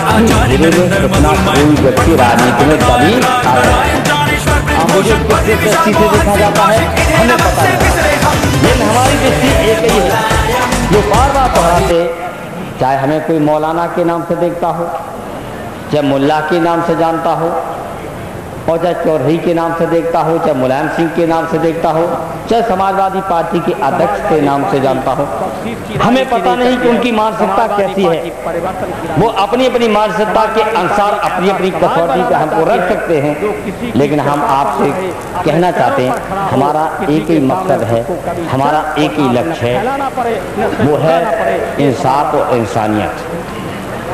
की धीरे में इतना कोई व्यक्ति राजनीति में कभी आया। मुझे किस दृष्टि से देखा जाता है हमें पता नहीं, लेकिन हमारी दृष्टि एक ही है जो बार बार दोहराते, चाहे हमें कोई मौलाना के नाम से देखता हो, चाहे मुल्ला के नाम से जानता हो, और चाहे चौधरी के नाम से देखता हो, चाहे मुलायम सिंह के नाम से देखता हो, चाहे समाजवादी पार्टी के अध्यक्ष के नाम से जानता हो, हमें पता नहीं कि उनकी मानसिकता कैसी है। वो अपनी अपनी मानसिकता के अनुसार अपनी अपनी कसौटी पर हमको रख सकते हैं, लेकिन हम आपसे कहना चाहते हैं हमारा एक ही मकसद है, हमारा एक ही लक्ष्य है, वो है इंसाफ और इंसानियत।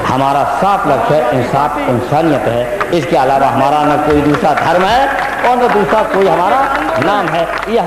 हमारा साफ लक्ष्य है इंसाफ इंसानियत है। इसके अलावा हमारा न कोई दूसरा धर्म है और न दूसरा कोई हमारा नाम है। यह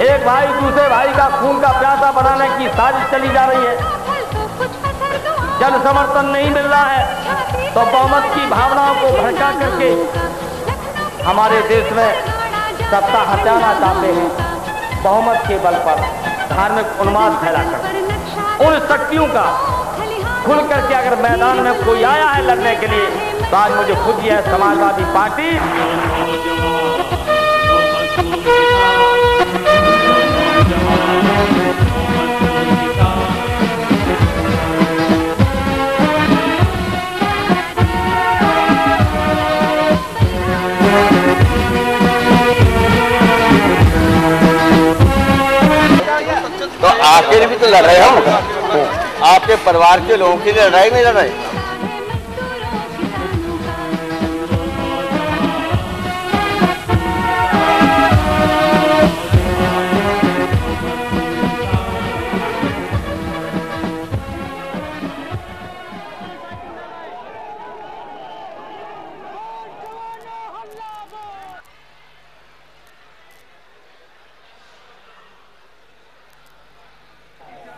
एक भाई दूसरे भाई का खून का प्यासा बनाने की साजिश चली जा रही है। जन समर्थन नहीं मिल रहा है तो बहुमत की भावनाओं को भड़का करके हमारे देश में सत्ता हटाना चाहते हैं। बहुमत के बल पर धार्मिक उन्माद फैलाकर उन शक्तियों का खुल करके अगर मैदान में कोई आया है लड़ने के लिए तो आज मुझे खुद है समाजवादी पार्टी तो आपके लिए भी तो लड़ रहे हम, आपके परिवार के लोगों के लिए लड़ाई नहीं लड़ रहे।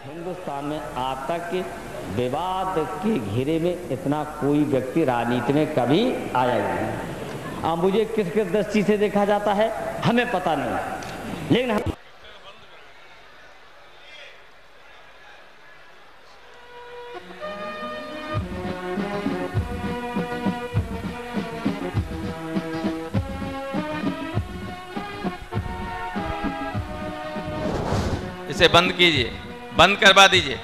हिंदुस्तान में आज तक विवाद के घेरे में इतना कोई व्यक्ति राजनीति में कभी आया नहीं। अब मुझे किस किस दृष्टि से देखा जाता है हमें पता नहीं, लेकिन इसे बंद कीजिए, बंद करवा दीजिए।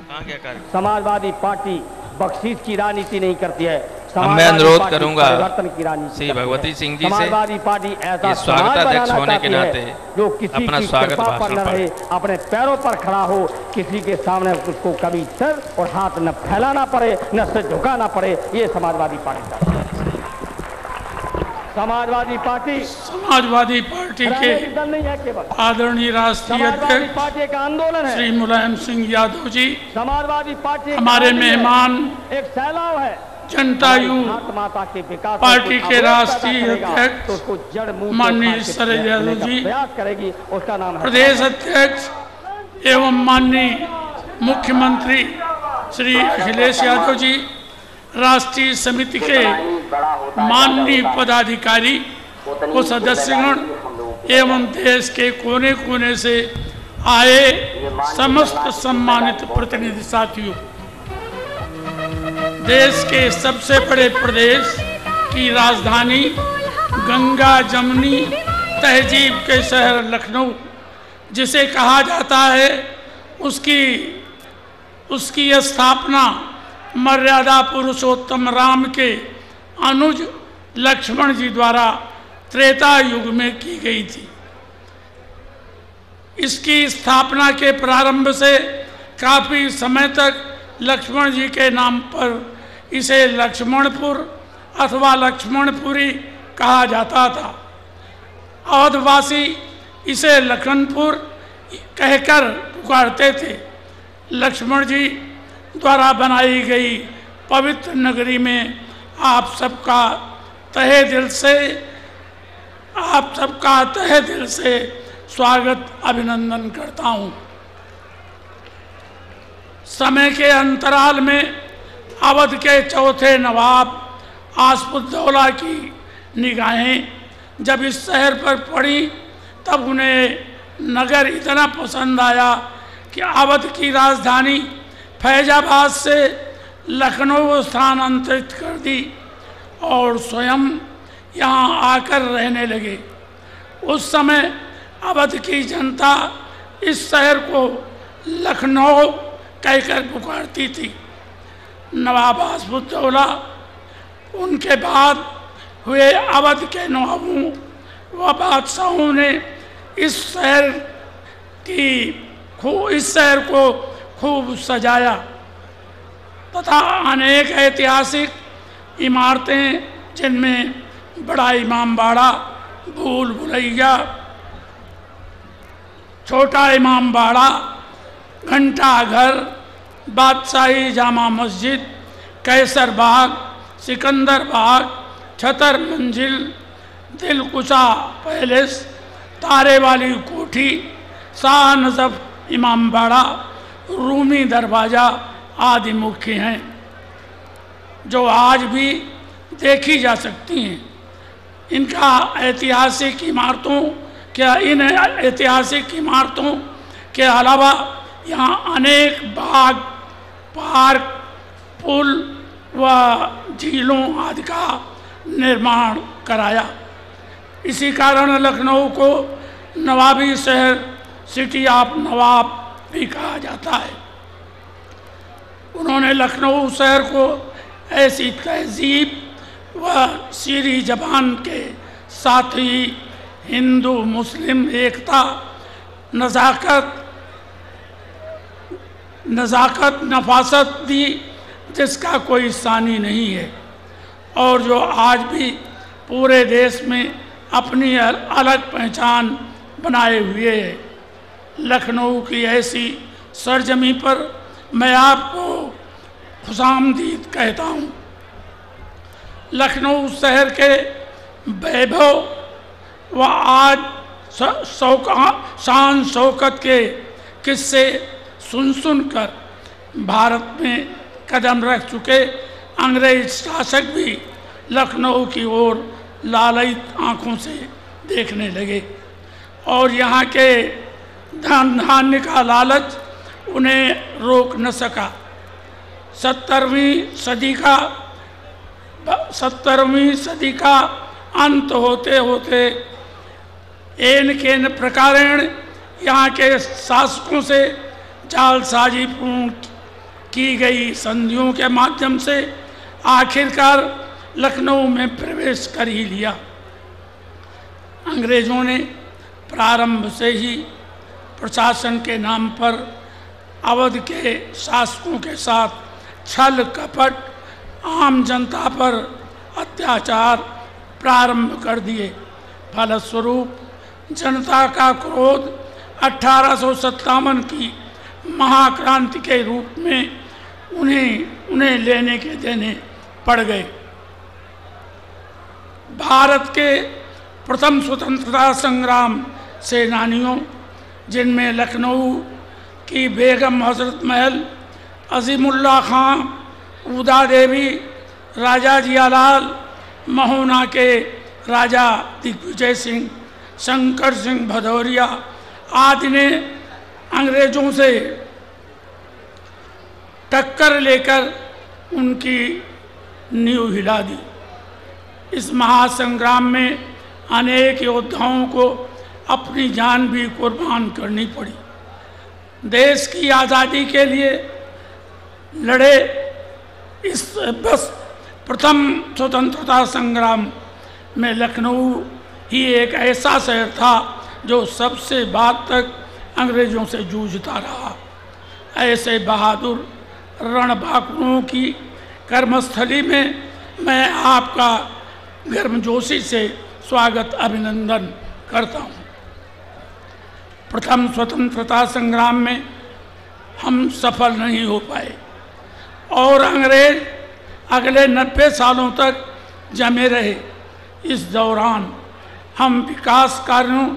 कहाँ क्या कर समाजवादी पार्टी बख्शीश की राजनीति नहीं करती है। मैं अनुरोध करूंगा की राजनीति श्री भगवती सिंह जी से समाजवादी पार्टी ऐसा स्वागताध्यक्ष होने के नाते जो किसी अपना की स्वागत कृपा पर न भाषण रहे, अपने पैरों पर खड़ा हो, किसी के सामने उसको कभी सर और हाथ न फैलाना पड़े, न सिर झुकाना पड़े। ये समाजवादी पार्टी समाजवादी पार्टी के दल नहीं है केवल आदरणीय राष्ट्रीय अध्यक्ष पार्टी का आंदोलन है। श्री मुलायम सिंह यादव जी समाजवादी पार्टी हमारे मेहमान, एक सैलाव है। जनतायु माता के विकास पार्टी के राष्ट्रीय अध्यक्ष माननीय शरद यादव जी, करेगी उसका नाम है प्रदेश अध्यक्ष एवं माननीय मुख्यमंत्री श्री अखिलेश यादव जी, राष्ट्रीय समिति के माननीय पदाधिकारी व सदस्यगण एवं देश के कोने कोने से आए समस्त सम्मानित प्रतिनिधि साथियों, देश के सबसे बड़े प्रदेश की राजधानी गंगा जमुनी तहजीब के शहर लखनऊ जिसे कहा जाता है, उसकी स्थापना मर्यादा पुरुषोत्तम राम के अनुज लक्ष्मण जी द्वारा त्रेता युग में की गई थी। इसकी स्थापना के प्रारंभ से काफ़ी समय तक लक्ष्मण जी के नाम पर इसे लक्ष्मणपुर अथवा लक्ष्मणपुरी कहा जाता था। अवधवासी इसे लखनपुर कहकर पुकारते थे। लक्ष्मण जी द्वारा बनाई गई पवित्र नगरी में आप सबका तहे दिल से स्वागत अभिनंदन करता हूँ। समय के अंतराल में अवध के चौथे नवाब आसफुद्दौला की निगाहें जब इस शहर पर पड़ी तब उन्हें नगर इतना पसंद आया कि अवध की राजधानी फैजाबाद से लखनऊ स्थानांतरित कर दी और स्वयं यहाँ आकर रहने लगे। उस समय अवध की जनता इस शहर को लखनऊ कहकर पुकारती थी। नवाब आसफुद्दौला उनके बाद हुए अवध के नवाबों व बादशाहों ने इस शहर को खूब सजाया तथा अनेक ऐतिहासिक इमारतें जिनमें बड़ा इमामबाड़ा, भूल भुलैया, छोटा इमामबाड़ा, घंटा घर, बादशाही जामा मस्जिद, कैसर बाग, सिकंदर बाग, छतर मंजिल, दिलकुशा पैलेस, तारे वाली कोठी, शाह नजफ इमामबाड़ा, रूमी दरवाज़ा आदि मुख्य हैं जो आज भी देखी जा सकती हैं। इन ऐतिहासिक इमारतों के अलावा यहाँ अनेक बाग, पार्क, पुल व झीलों आदि का निर्माण कराया। इसी कारण लखनऊ को नवाबी शहर, सिटी ऑफ नवाब भी कहा जाता है। उन्होंने लखनऊ शहर को ऐसी तहजीब व शीरी जबान के साथ ही हिंदू मुस्लिम एकता, नज़ाकत, नफासत दी जिसका कोई सानी नहीं है और जो आज भी पूरे देश में अपनी अलग पहचान बनाए हुए है। लखनऊ की ऐसी सरजमी पर मैं आपको खुशामदीद कहता हूँ। लखनऊ शहर के वैभव व आज शान शौकत के किस्से सुन कर भारत में कदम रख चुके अंग्रेज शासक भी लखनऊ की ओर लालयित आँखों से देखने लगे और यहाँ के धन धान्य का लालच उन्हें रोक न सका। 17वीं सदी का अंत होते होते एन केन प्रकारेण यहाँ के शासकों से जालसाजी पूर्ण की गई संधियों के माध्यम से आखिरकार लखनऊ में प्रवेश कर ही लिया। अंग्रेज़ों ने प्रारंभ से ही प्रशासन के नाम पर अवध के शासकों के साथ छल कपट, आम जनता पर अत्याचार प्रारंभ कर दिए। फलस्वरूप जनता का क्रोध 1857 की महाक्रांति के रूप में उन्हें लेने के देने पड़ गए। भारत के प्रथम स्वतंत्रता संग्राम सेनानियों जिनमें लखनऊ की बेगम हजरत महल, अजीमुल्ला खां, उदा देवी, राजा जियालाल, महोना के राजा दिग्विजय सिंह, शंकर सिंह भदौरिया आदि ने अंग्रेज़ों से टक्कर लेकर उनकी नींव हिला दी। इस महासंग्राम में अनेक योद्धाओं को अपनी जान भी कुर्बान करनी पड़ी। देश की आज़ादी के लिए लड़े इस बस प्रथम स्वतंत्रता संग्राम में लखनऊ ही एक ऐसा शहर था जो सबसे बाद तक अंग्रेज़ों से जूझता रहा। ऐसे बहादुर रणबांकुरों की कर्मस्थली में मैं आपका गर्मजोशी से स्वागत अभिनंदन करता हूँ। प्रथम स्वतंत्रता संग्राम में हम सफल नहीं हो पाए और अंग्रेज अगले 90 सालों तक जमे रहे। इस दौरान हम विकास कार्यों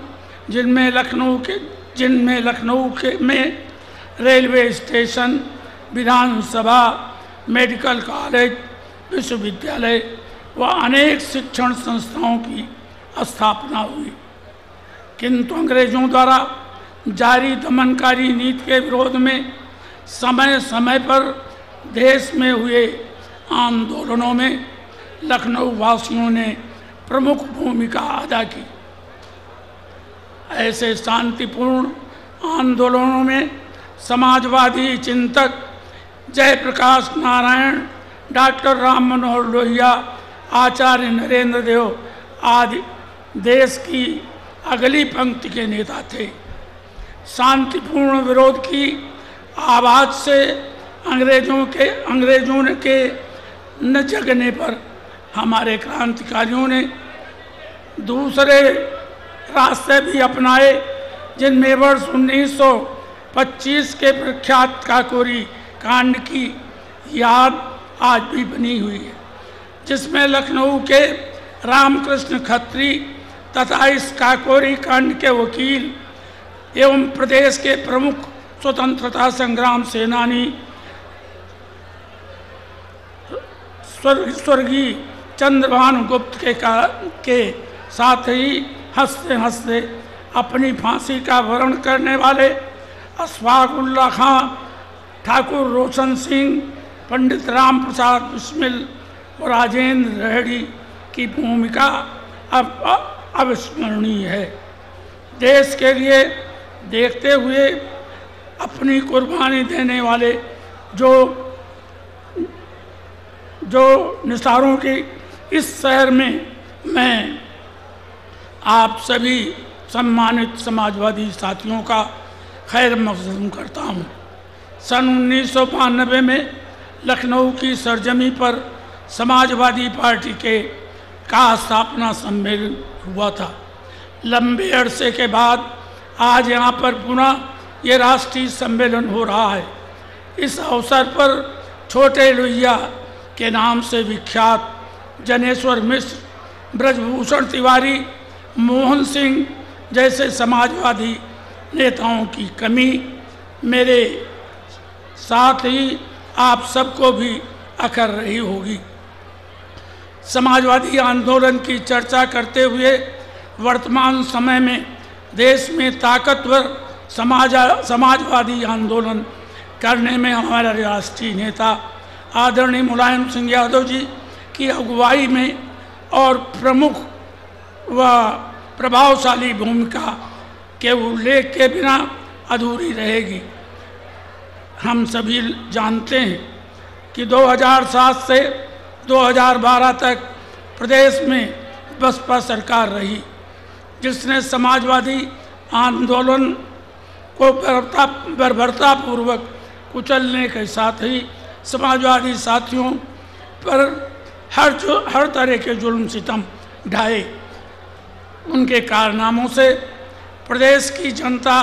जिनमें लखनऊ में रेलवे स्टेशन, विधानसभा, मेडिकल कॉलेज, विश्वविद्यालय व अनेक शिक्षण संस्थाओं की स्थापना हुई, किंतु अंग्रेजों द्वारा जारी दमनकारी नीति के विरोध में समय समय पर देश में हुए आंदोलनों में लखनऊ वासियों ने प्रमुख भूमिका अदा की। ऐसे शांतिपूर्ण आंदोलनों में समाजवादी चिंतक जयप्रकाश नारायण, डॉक्टर राम मनोहर लोहिया, आचार्य नरेंद्र देव आदि देश की अगली पंक्ति के नेता थे। शांतिपूर्ण विरोध की आवाज़ से अंग्रेजों के न जगने पर हमारे क्रांतिकारियों ने दूसरे रास्ते भी अपनाए, जिनमें वर्ष 1925 के प्रख्यात काकोरी कांड की याद आज भी बनी हुई है, जिसमें लखनऊ के रामकृष्ण खत्री तथा इस काकोरी कांड के वकील एवं प्रदेश के प्रमुख स्वतंत्रता संग्राम सेनानी स्वर्गीय चंद्रभानु गुप्त के साथ ही हंसते हंसते अपनी फांसी का वर्ण करने वाले अशफाक-उल्लाह खां, ठाकुर रोशन सिंह, पंडित राम प्रसाद बिस्मिल और राजेंद्र रेड्डी की भूमिका अब अविस्मरणीय है। देश के लिए देखते हुए अपनी कुर्बानी देने वाले जो निसारों की इस शहर में मैं आप सभी सम्मानित समाजवादी साथियों का खैर मकदम करता हूँ। सन 1992 में लखनऊ की सरजमी पर समाजवादी पार्टी का स्थापना सम्मेलन हुआ था। लंबे अरसे के बाद आज यहाँ पर पुनः ये राष्ट्रीय सम्मेलन हो रहा है। इस अवसर पर छोटे लोहिया के नाम से विख्यात जनेश्वर मिश्र, ब्रजभूषण तिवारी, मोहन सिंह जैसे समाजवादी नेताओं की कमी मेरे साथ ही आप सबको भी अखर रही होगी। समाजवादी आंदोलन की चर्चा करते हुए वर्तमान समय में देश में ताकतवर समाजवादी आंदोलन करने में हमारा राष्ट्रीय नेता आदरणीय मुलायम सिंह यादव जी की अगुवाई में और प्रमुख व प्रभावशाली भूमिका के उल्लेख के बिना अधूरी रहेगी। हम सभी जानते हैं कि 2007 से 2012 तक प्रदेश में बसपा सरकार रही, जिसने समाजवादी आंदोलन को बर्बरतापूर्वक कुचलने के साथ ही समाजवादी साथियों पर हर तरह के जुल्म सितम ढाए। उनके कारनामों से प्रदेश की जनता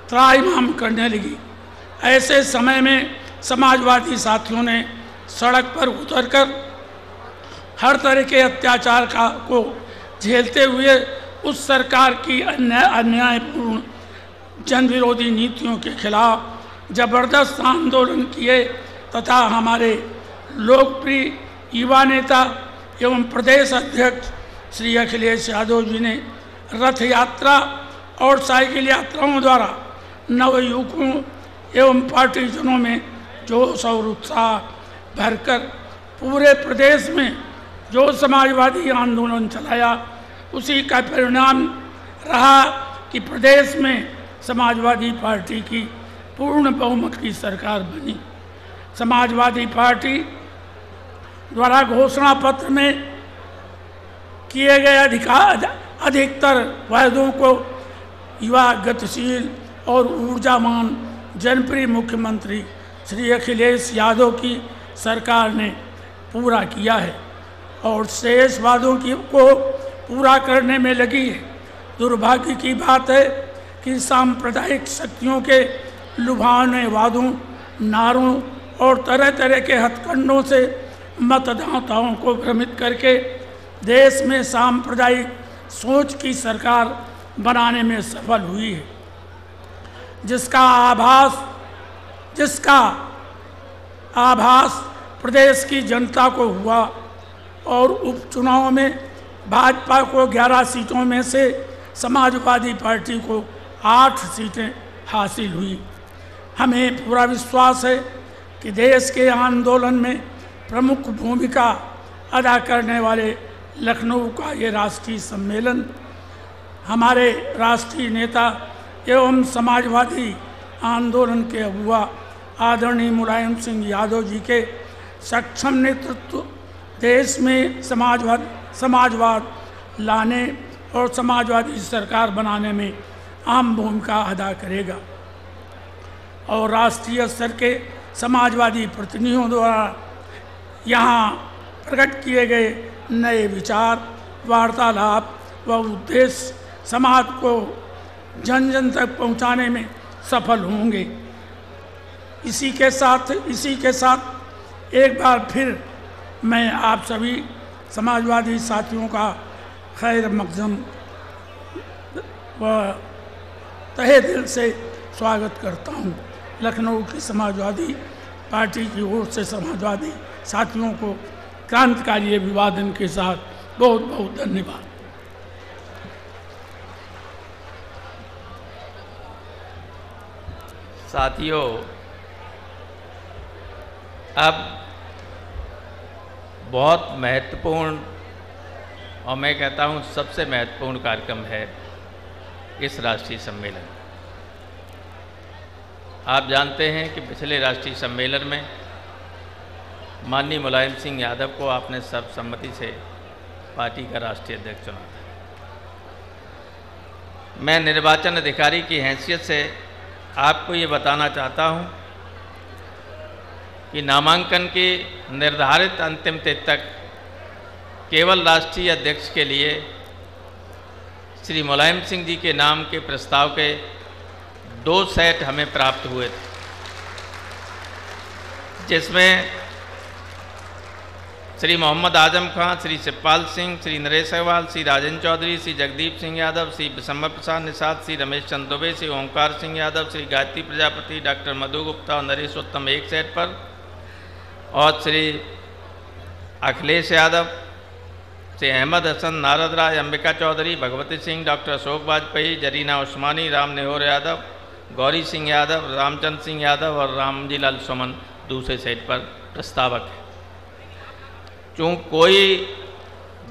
त्राहिमाम करने लगी। ऐसे समय में समाजवादी साथियों ने सड़क पर उतरकर हर तरह के अत्याचार को झेलते हुए उस सरकार की अन्यायपूर्ण जनविरोधी नीतियों के खिलाफ जबरदस्त आंदोलन किए तथा हमारे लोकप्रिय युवा नेता एवं प्रदेश अध्यक्ष श्री अखिलेश यादव जी ने रथ यात्रा और साइकिल यात्राओं द्वारा नवयुवकों एवं पार्टीजनों में जोश और उत्साह भरकर पूरे प्रदेश में जो समाजवादी आंदोलन चलाया, उसी का परिणाम रहा कि प्रदेश में समाजवादी पार्टी की पूर्ण बहुमत की सरकार बनी। समाजवादी पार्टी द्वारा घोषणा पत्र में किए गए अधिकतर वायदों को युवा, गतिशील और ऊर्जावान जनप्रिय मुख्यमंत्री श्री अखिलेश यादव की सरकार ने पूरा किया है और शेष वादों को पूरा करने में लगी है। दुर्भाग्य की बात है कि सांप्रदायिक शक्तियों के लुभावने वादों, नारों और तरह तरह के हथकंडों से मतदाताओं को भ्रमित करके देश में सांप्रदायिक सोच की सरकार बनाने में सफल हुई है, जिसका आभास प्रदेश की जनता को हुआ और उपचुनाव में भाजपा को 11 सीटों में से समाजवादी पार्टी को 8 सीटें हासिल हुई। हमें पूरा विश्वास है कि देश के आंदोलन में प्रमुख भूमिका अदा करने वाले लखनऊ का ये राष्ट्रीय सम्मेलन हमारे राष्ट्रीय नेता एवं समाजवादी आंदोलन के अगुआ आदरणीय मुलायम सिंह यादव जी के सक्षम नेतृत्व देश में समाजवाद लाने और समाजवादी सरकार बनाने में अहम भूमिका अदा करेगा और राष्ट्रीय स्तर के समाजवादी प्रतिनिधियों द्वारा यहाँ प्रकट किए गए नए विचार, वार्तालाप व उद्देश्य समाज को जन जन तक पहुँचाने में सफल होंगे। इसी के साथ एक बार फिर मैं आप सभी समाजवादी साथियों का खैर मक़दम व तहे दिल से स्वागत करता हूँ। लखनऊ की समाजवादी पार्टी की ओर से समाजवादी साथियों को क्रांतिकारी अभिवादन के साथ बहुत बहुत धन्यवाद। साथियों, अब बहुत महत्वपूर्ण और मैं कहता हूँ सबसे महत्वपूर्ण कार्यक्रम है इस राष्ट्रीय सम्मेलन। आप जानते हैं कि पिछले राष्ट्रीय सम्मेलन में माननीय मुलायम सिंह यादव को आपने सर्वसम्मति से पार्टी का राष्ट्रीय अध्यक्ष चुना था। मैं निर्वाचन अधिकारी की हैसियत से आपको ये बताना चाहता हूँ कि नामांकन की निर्धारित अंतिम तिथि तक केवल राष्ट्रीय अध्यक्ष के लिए श्री मुलायम सिंह जी के नाम के प्रस्ताव के 2 सेट हमें प्राप्त हुए थे, जिसमें श्री मोहम्मद आजम खां, श्री शिवपाल सिंह, श्री नरेश अग्रवाल, श्री राजेंद्र चौधरी, श्री जगदीप सिंह यादव, श्री विशंबर प्रसाद निषाद, श्री रमेश चंद्र दुबे, श्री ओंकार सिंह यादव, श्री गायत्री प्रजापति, डॉक्टर मधु गुप्ता और नरेश उत्तम एक सेट पर, और श्री अखिलेश यादव, श्री अहमद हसन, नारद राय, अंबिका चौधरी, भगवती सिंह, डॉक्टर अशोक वाजपेयी, जरीना उस्मानी, राम नेहोर यादव, गौरी सिंह यादव, रामचंद्र सिंह यादव और रामजी लाल सुमन दूसरे सेट पर प्रस्तावक है। चूँकि कोई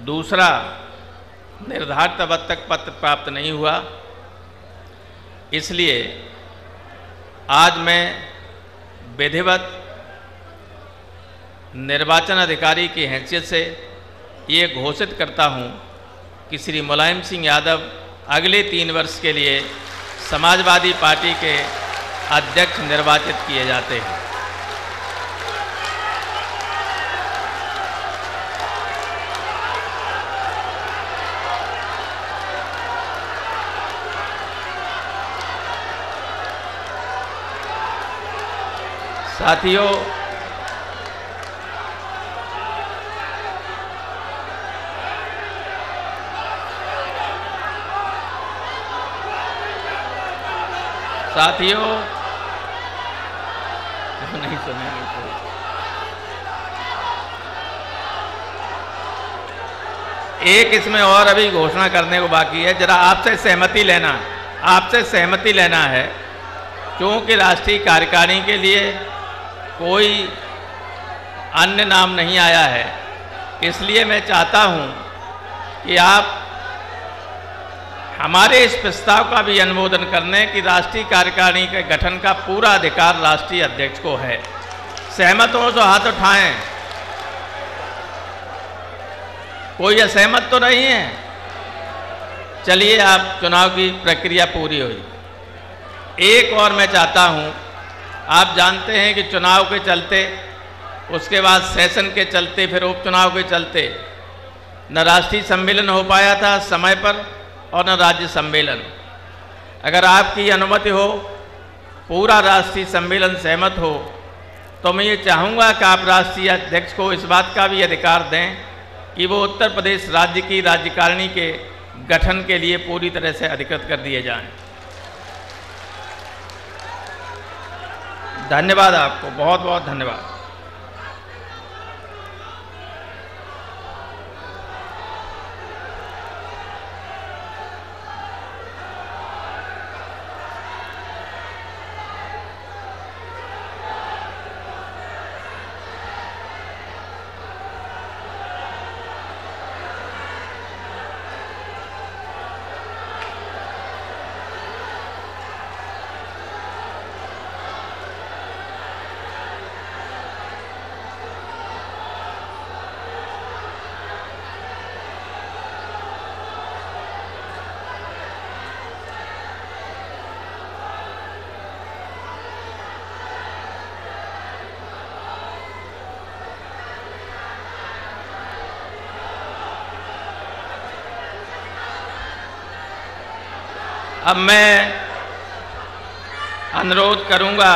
दूसरा निर्धारित अवधि तक पत्र प्राप्त नहीं हुआ, इसलिए आज मैं विधिवत निर्वाचन अधिकारी की हैसियत से ये घोषित करता हूँ कि श्री मुलायम सिंह यादव अगले 3 वर्ष के लिए समाजवादी पार्टी के अध्यक्ष निर्वाचित किए जाते हैं। साथियों, नहीं सुनेंगे तो एक इसमें और अभी घोषणा करने को बाकी है। जरा आपसे सहमति लेना है, क्योंकि राष्ट्रीय कार्यकारिणी के लिए कोई अन्य नाम नहीं आया है, इसलिए मैं चाहता हूं कि आप हमारे इस प्रस्ताव का भी अनुमोदन करने कि राष्ट्रीय कार्यकारिणी के गठन का पूरा अधिकार राष्ट्रीय अध्यक्ष को है। सहमत हो तो हाथ उठाएं। कोई असहमत तो नहीं है? चलिए, आप चुनाव की प्रक्रिया पूरी हुई। एक और मैं चाहता हूं, आप जानते हैं कि चुनाव के चलते उसके बाद सेशन के चलते, फिर उपचुनाव के चलते न राष्ट्रीय सम्मेलन हो पाया था समय पर और न राज्य सम्मेलन। अगर आपकी अनुमति हो, पूरा राष्ट्रीय सम्मेलन सहमत हो, तो मैं ये चाहूँगा कि आप राष्ट्रीय अध्यक्ष को इस बात का भी अधिकार दें कि वो उत्तर प्रदेश राज्य की राज्यकारिणी के गठन के लिए पूरी तरह से अधिकृत कर दिए जाएं। धन्यवाद आपको, बहुत बहुत धन्यवाद। अब मैं अनुरोध करूंगा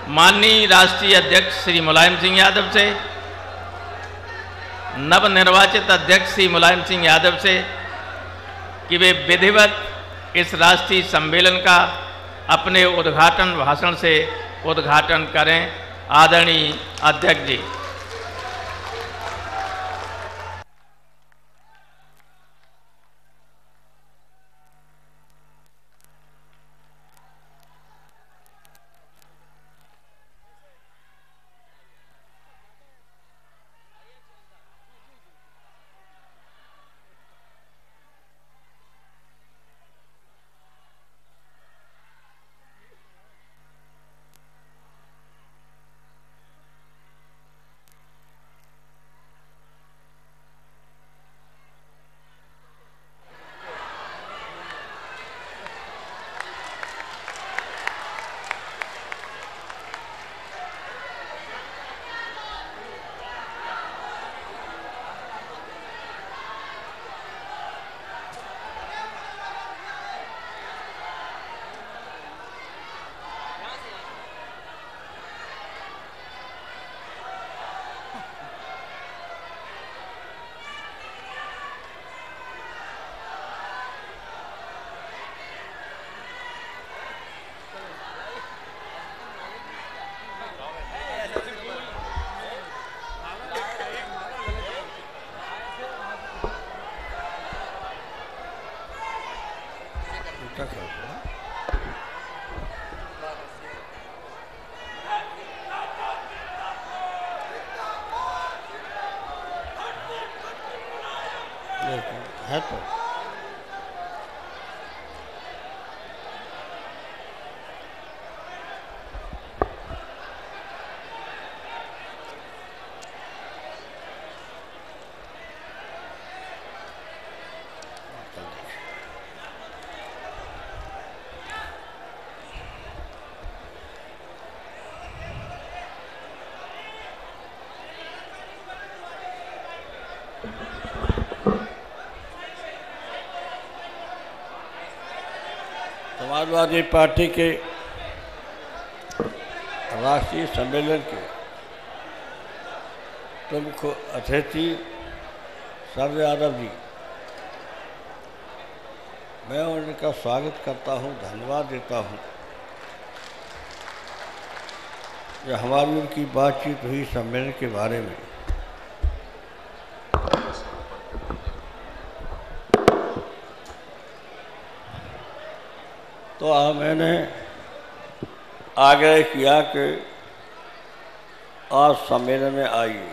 माननीय राष्ट्रीय अध्यक्ष श्री मुलायम सिंह यादव से, नवनिर्वाचित अध्यक्ष श्री मुलायम सिंह यादव से कि वे विधिवत इस राष्ट्रीय सम्मेलन का अपने उद्घाटन भाषण से उद्घाटन करें। आदरणीय अध्यक्ष जी। है तो समाजवादी पार्टी के राष्ट्रीय सम्मेलन के प्रमुख अतिथि शरद यादव जी, मैं उनका स्वागत करता हूं, धन्यवाद देता हूं। जो हमारी उनकी बातचीत हुई सम्मेलन के बारे में, तो मैंने आग्रह किया कि आज सम्मेलन में आइए।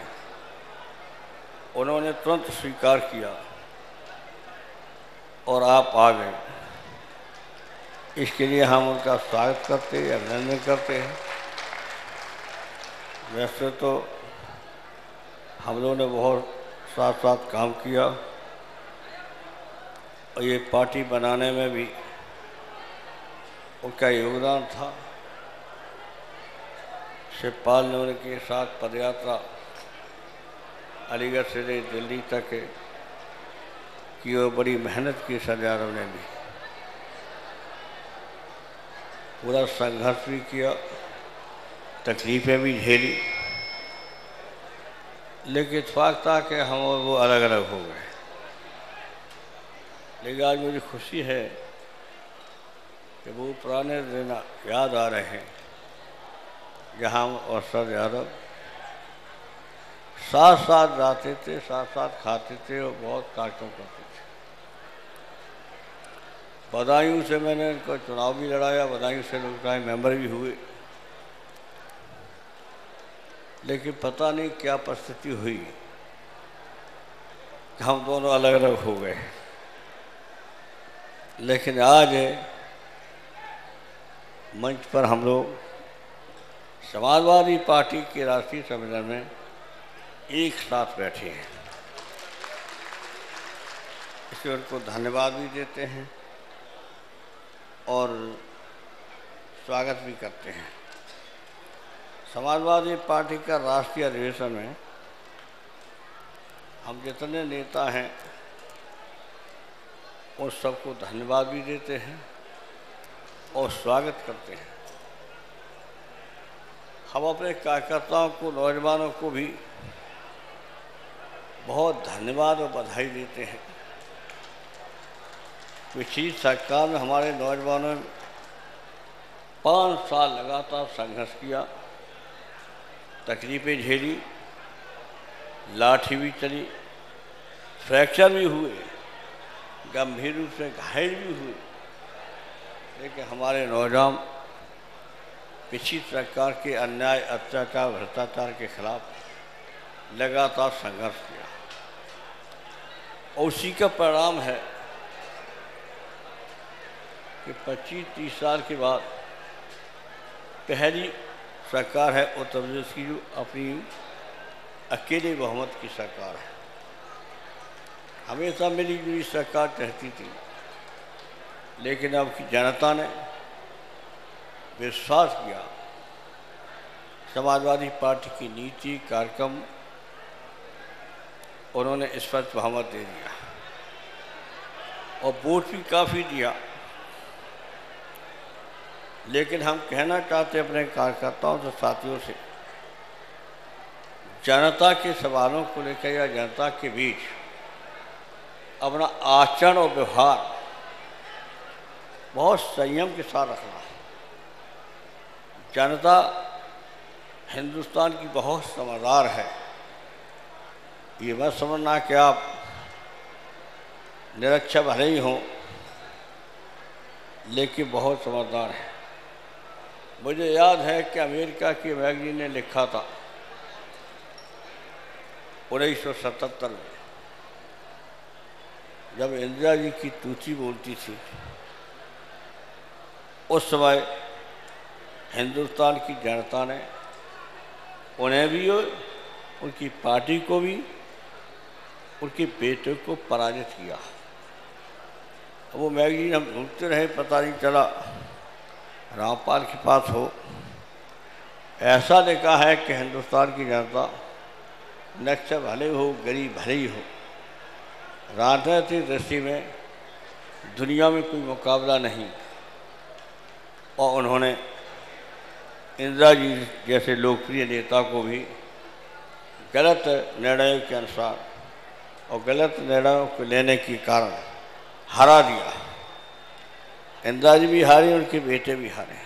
उन्होंने तुरंत स्वीकार किया और आप आ गए। इसके लिए हम उनका स्वागत करते हैं, अभिनंदन करते हैं। वैसे तो हम लोगों ने बहुत साथ साथ काम किया और ये पार्टी बनाने में भी उनका योगदान था। शिवपाल ने उनके साथ पदयात्रा अलीगढ़ से दिल्ली तक की और बड़ी मेहनत की सरदारों ने भी, पूरा संघर्ष भी किया, तकलीफ़ें भी झेली, लेकिन इत्तेफाक था कि हम और वो अलग अलग हो गए। लेकिन आज मुझे खुशी है कि वो पुराने दिन याद आ रहे हैं जहाँ हम और सर यादव साथ साथ जाते थे, साथ साथ खाते थे और बहुत कार्यक्रम करते थे। बदायूं से मैंने इनको चुनाव भी लड़ाया, बदायूं से लोकसभा मेंबर भी हुए, लेकिन पता नहीं क्या परिस्थिति हुई, हम दोनों अलग अलग हो गए। लेकिन आज मंच पर हम लोग समाजवादी पार्टी के राष्ट्रीय सम्मेलन में एक साथ बैठे हैं। इसलिए उनको धन्यवाद भी देते हैं और स्वागत भी करते हैं। समाजवादी पार्टी का राष्ट्रीय अधिवेशन में हम जितने नेता हैं उन सबको धन्यवाद भी देते हैं और स्वागत करते हैं। हम अपने कार्यकर्ताओं को, नौजवानों को भी बहुत धन्यवाद और बधाई देते हैं। पिछली सरकार में हमारे नौजवानों ने 5 साल लगातार संघर्ष किया, तकलीफ़ें झेली, लाठी भी चली, फ्रैक्चर भी हुए, गंभीर रूप से घायल भी हुए, लेकिन हमारे नौजवान पिछली सरकार के अन्याय, अत्याचार, भ्रष्टाचार के खिलाफ लगातार संघर्ष किया और उसी का परिणाम है कि 25-30 साल के बाद पहली सरकार है उत्तर प्रदेश की जो अपनी अकेले बहुमत की सरकार है। हमेशा मिली जुली सरकार चाहती थी, लेकिन अब की जनता ने विश्वास किया, समाजवादी पार्टी की नीति, कार्यक्रम उन्होंने स्पष्ट बहुमत दे दिया और वोट भी काफ़ी दिया। लेकिन हम कहना चाहते अपने कार्यकर्ताओं से, साथियों से, जनता के सवालों को लेकर या जनता के बीच अपना आचरण और व्यवहार बहुत संयम के साथ रखना। जनता हिंदुस्तान की बहुत समझदार है। ये मत समझना कि आप निरक्षर भले ही हों, लेकिन बहुत समझदार है। मुझे याद है कि अमेरिका की मैगजीन ने लिखा था 1977 में, जब इंदिरा जी की तूती बोलती थी, उस समय हिंदुस्तान की जनता ने उन्हें भी और उनकी पार्टी को भी, उनके बेटे को पराजित किया। वो मैगजीन हम ढूंढते रहे, पता नहीं चला रामपाल के पास हो। ऐसा लिखा है कि हिंदुस्तान की जनता नक्शा भले हो, गरीब भले ही हो, राजनीतिक दृष्टि में दुनिया में कोई मुकाबला नहीं। और उन्होंने इंदिरा जी जैसे लोकप्रिय नेता को भी गलत निर्णयों के अनुसार और गलत निर्णयों को लेने के कारण हरा दिया। इंदिरा जी भी हारी, उनके बेटे भी हारे।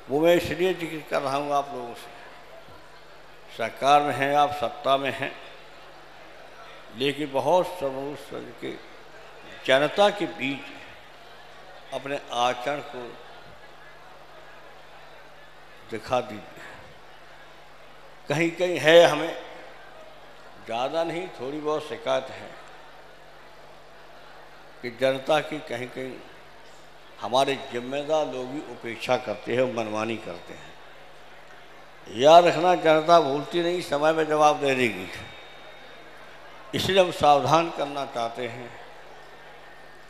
वो मैं इसलिए जिक्र कर रहा हूँ आप लोगों से, सरकार में हैं आप, सत्ता में हैं, लेकिन बहुत समूह के जनता के बीच अपने आचरण को दिखा दीजिए। कहीं कहीं है, हमें ज़्यादा नहीं, थोड़ी बहुत शिकायत है कि जनता की कहीं कहीं हमारे जिम्मेदार लोग भी उपेक्षा करते हैं और मनमानी करते हैं। याद रखना, जनता भूलती नहीं, समय में जवाब दे देगी। इसलिए हम सावधान करना चाहते हैं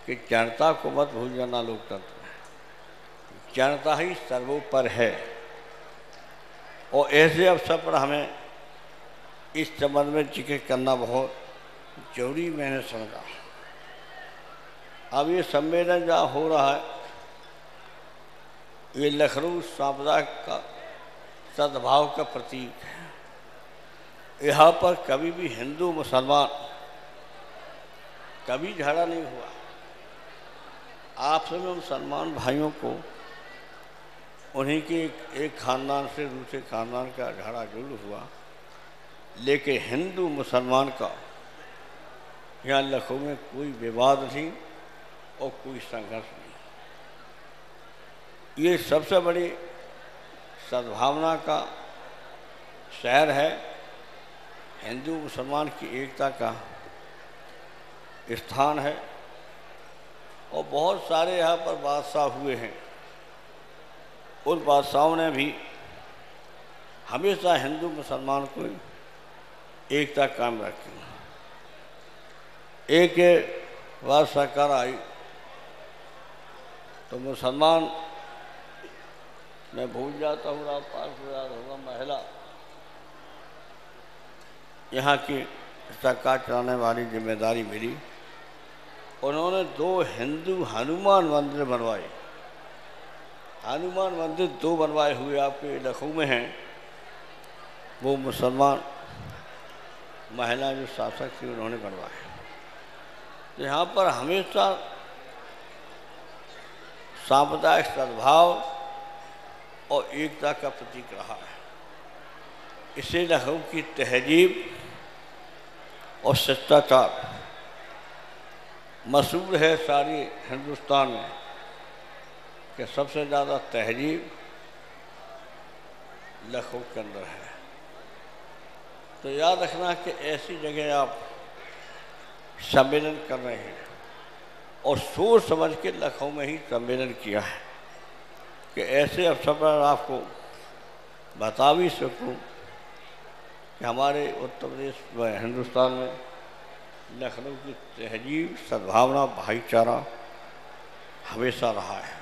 कि जनता को मत भूल जाना। लोकतंत्र में जनता ही सर्वोपरि है। और ऐसे अवसर पर हमें इस संबंध में जिक्र करना बहुत जरूरी मैंने समझा। अब ये सम्मेलन जहाँ हो रहा है, ये लखनऊ सांप्रदायिक का सद्भाव का प्रतीक है। यहाँ पर कभी भी हिंदू मुसलमान कभी झगड़ा नहीं हुआ। आपस में मुसलमान भाइयों को उन्हीं के एक खानदान से दूसरे खानदान का झगड़ा जरूर हुआ, लेकिन हिंदू मुसलमान का यहाँ लखनऊ में कोई विवाद नहीं और कोई संघर्ष नहीं। ये सबसे बड़ी सद्भावना का शहर है, हिंदू मुसलमान की एकता का स्थान है। और बहुत सारे यहाँ पर बादशाह हुए हैं, उन बादशाहों ने भी हमेशा हिंदू मुसलमान को एकता कायम रखी। एक बार सरकार आई तो मुसलमान, मैं भूल जाता हूँ, आप पास को याद होगा, महिला यहाँ की सरकार चलाने वाली जिम्मेदारी मिली। उन्होंने 2 हिंदू हनुमान मंदिर बनवाए। हनुमान मंदिर 2 बनवाए हुए आपके लखनऊ में हैं। वो मुसलमान महिला जो शासक थी उन्होंने बनवाए। तो यहाँ पर हमेशा सांप्रदायिक सद्भाव और एकता का प्रतीक रहा है। इससे लखनऊ की तहजीब और शिष्टाचार मशहूर है सारी हिंदुस्तान में कि सबसे ज़्यादा तहजीब लखनऊ के अंदर है। तो याद रखना कि ऐसी जगह आप सम्मेलन कर रहे हैं और सोच समझ के लखनऊ में ही सम्मेलन किया है कि ऐसे अवसर पर आपको बता भी सकूं कि हमारे उत्तर प्रदेश व हिंदुस्तान में लखनऊ की तहजीब, सद्भावना, भाईचारा हमेशा रहा है।